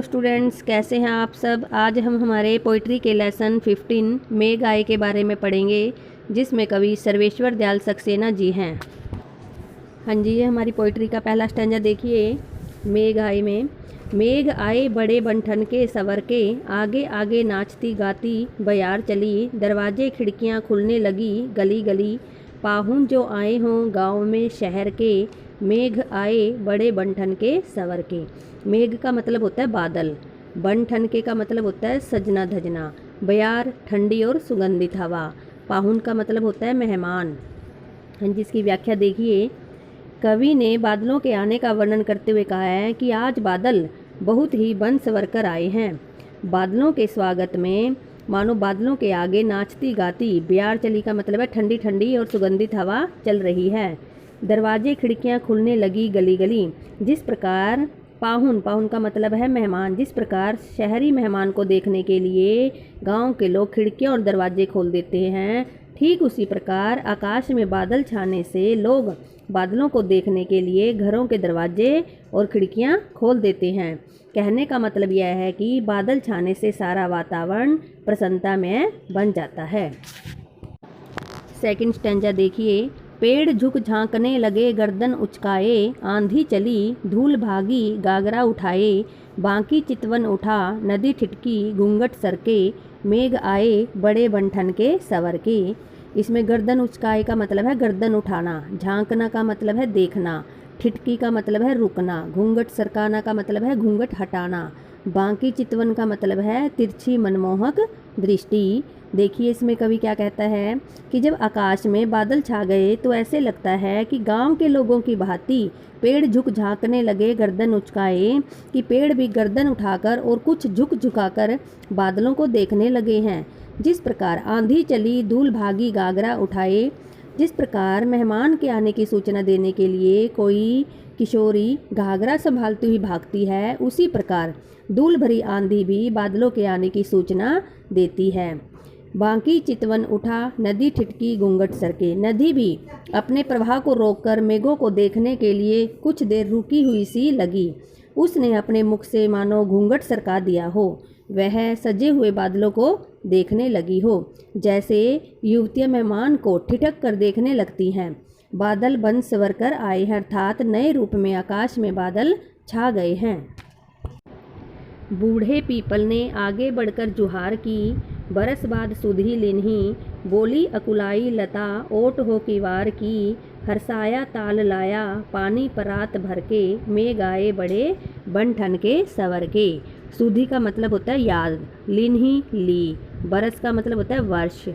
Students, कैसे हैं आप सब। आज हम हमारे पोइट्री के लेसन 15 मेघ आए के बारे में पढ़ेंगे, जिसमें कवि सर्वेश्वर दयाल सक्सेना जी हैं। हाँ जी, ये हमारी पोइट्री का पहला स्टैंजा देखिए। मेघ आए में मेघ आए बड़े बंठन के सवर के, आगे आगे नाचती गाती बयार चली, दरवाजे खिड़कियाँ खुलने लगी गली गली, पाहुन जो आए हों गाँव में शहर के, मेघ आए बड़े बंठन के सवर के। मेघ का मतलब होता है बादल, बंठन के का मतलब होता है सजना धजना, बयार ठंडी और सुगंधित हवा, पाहुन का मतलब होता है मेहमान। हाँ जी, इसकी व्याख्या देखिए। कवि ने बादलों के आने का वर्णन करते हुए कहा है कि आज बादल बहुत ही बन सवर कर आए हैं। बादलों के स्वागत में मानो बादलों के आगे नाचती गाती बयार चली का मतलब है ठंडी ठंडी और सुगंधित हवा चल रही है। दरवाजे खिड़कियां खुलने लगी गली गली। जिस प्रकार पाहुन का मतलब है मेहमान, जिस प्रकार शहरी मेहमान को देखने के लिए गांव के लोग खिड़कियां और दरवाजे खोल देते हैं, ठीक उसी प्रकार आकाश में बादल छाने से लोग बादलों को देखने के लिए घरों के दरवाजे और खिड़कियां खोल देते हैं। कहने का मतलब यह है कि बादल छाने से सारा वातावरण प्रसन्नता में बन जाता है। सेकंड स्टैंजा देखिए। पेड़ झुक झांकने लगे गर्दन उचकाए, आंधी चली धूल भागी गागरा उठाए, बांकी चितवन उठा नदी ठिठकी घूंघट सरके, मेघ आए बड़े बंठन के सवर के। इसमें गर्दन उचकाए का मतलब है गर्दन उठाना, झांकना का मतलब है देखना, ठिठकी का मतलब है रुकना, घूंघट सरकाना का मतलब है घूंघट हटाना, बांकी चितवन का मतलब है तिरछी मनमोहक दृष्टि। देखिए इसमें कवि क्या कहता है कि जब आकाश में बादल छा गए तो ऐसे लगता है कि गांव के लोगों की भांति पेड़ झुक झांकने लगे गर्दन उचकाए, कि पेड़ भी गर्दन उठाकर और कुछ झुक झुकाकर बादलों को देखने लगे हैं। जिस प्रकार आंधी चली धूल भागी गागरा उठाए, जिस प्रकार मेहमान के आने की सूचना देने के लिए कोई किशोरी घाघरा संभालती हुई भागती है, उसी प्रकार धूल भरी आंधी भी बादलों के आने की सूचना देती है। बांकी चितवन उठा नदी ठिठकी घूंघट सरके। नदी भी अपने प्रवाह को रोककर मेघों को देखने के लिए कुछ देर रुकी हुई सी लगी। उसने अपने मुख से मानो घूंघट सरका दिया हो, वह सजे हुए बादलों को देखने लगी हो, जैसे युवतियां मेहमान को ठिठक कर देखने लगती हैं। बादल बन सवर कर आए हैं, अर्थात नए रूप में आकाश में बादल छा गए हैं। बूढ़े पीपल ने आगे बढ़कर जुहार की, बरस बाद सुधी लिन्ही, बोली अकुलाई लता ओट हो की वार की, हरसाया ताल लाया पानी परात भर के, मेघ आए बड़े बंठन के सवर के। सुधी का मतलब होता है याद, लिन्ही ली, बरस का मतलब होता है वर्ष,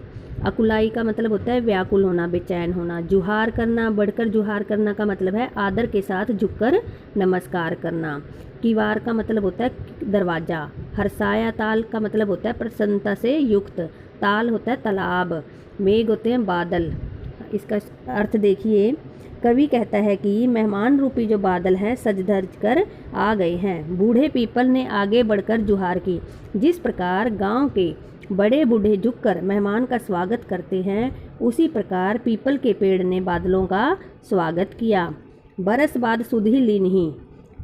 अकुलाई का मतलब होता है व्याकुल होना बेचैन होना, जुहार करना बढ़कर जुहार करना का मतलब है आदर के साथ झुककर नमस्कार करना, किवार का मतलब होता है दरवाज़ा, हर्षाया ताल का मतलब होता है प्रसन्नता से युक्त, ताल होता है तालाब, मेघ होते हैं बादल। इसका अर्थ देखिए। कवि कहता है कि मेहमान रूपी जो बादल हैं सज धज कर आ गए हैं। बूढ़े पीपल ने आगे बढ़कर जुहार की। जिस प्रकार गांव के बड़े बूढ़े झुककर मेहमान का स्वागत करते हैं, उसी प्रकार पीपल के पेड़ ने बादलों का स्वागत किया। बरस बाद सुधी लीन्ही।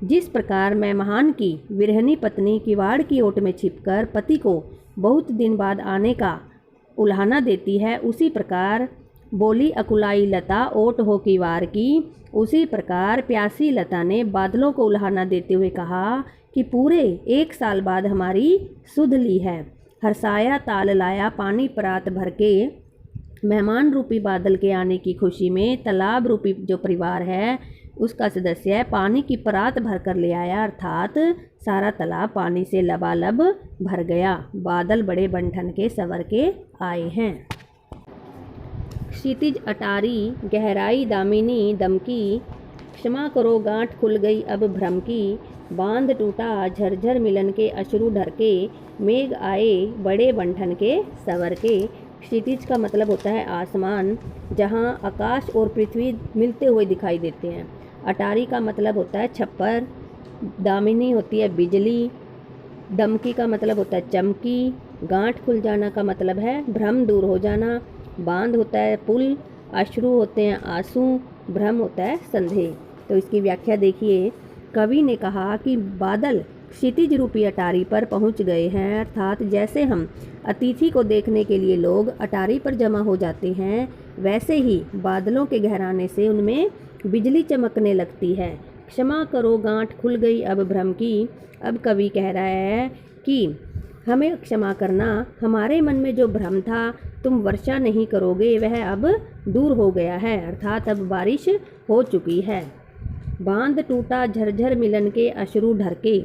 जिस प्रकार मेहमान की विरहनी पत्नी किवाड़ की ओट में छिपकर पति को बहुत दिन बाद आने का उल्हाना देती है, उसी प्रकार बोली अकुलाई लता ओट हो की वार की, उसी प्रकार प्यासी लता ने बादलों को उल्हाना देते हुए कहा कि पूरे 1 साल बाद हमारी सुध ली है। हरसाया ताल लाया पानी परात भर के। मेहमान रूपी बादल के आने की खुशी में तालाब रूपी जो परिवार है उसका सदस्य है पानी की परात भर कर ले आया, अर्थात सारा तालाब पानी से लबालब भर गया। बादल बड़े बंठन के सवर के आए हैं। क्षितिज अटारी गहराई दामिनी दमकी, क्षमा करो गांठ खुल गई अब भ्रम की, बांध टूटा झरझर मिलन के अश्रु ढरके, मेघ आए बड़े बंठन के सवर के। क्षितिज का मतलब होता है आसमान, जहां आकाश और पृथ्वी मिलते हुए दिखाई देते हैं। अटारी का मतलब होता है छप्पर, दामिनी होती है बिजली, दमकी का मतलब होता है चमकी, गांठ खुल जाना का मतलब है भ्रम दूर हो जाना, बांध होता है पुल, अश्रु होते हैं आंसू, भ्रम होता है संदेह। तो इसकी व्याख्या देखिए। कवि ने कहा कि बादल क्षितिज रूपी अटारी पर पहुंच गए हैं। अर्थात जैसे हम अतिथि को देखने के लिए लोग अटारी पर जमा हो जाते हैं, वैसे ही बादलों के गहराने से उनमें बिजली चमकने लगती है। क्षमा करो गांठ खुल गई अब भ्रम की। अब कवि कह रहा है कि हमें क्षमा करना, हमारे मन में जो भ्रम था तुम वर्षा नहीं करोगे वह अब दूर हो गया है। अर्थात अब बारिश हो चुकी है। बांध टूटा झरझर मिलन के अश्रु ढरके।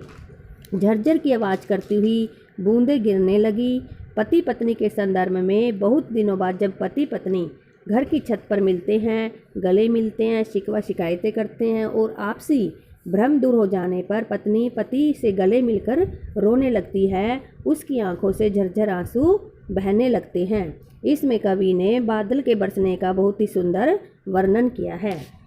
झरझर की आवाज़ करती हुई बूंदें गिरने लगी। पति पत्नी के संदर्भ में बहुत दिनों बाद जब पति पत्नी घर की छत पर मिलते हैं, गले मिलते हैं, शिकवा शिकायतें करते हैं और आपसी भ्रम दूर हो जाने पर पत्नी पति से गले मिलकर रोने लगती है, उसकी आंखों से झरझर आंसू बहने लगते हैं। इसमें कवि ने बादल के बरसने का बहुत ही सुंदर वर्णन किया है।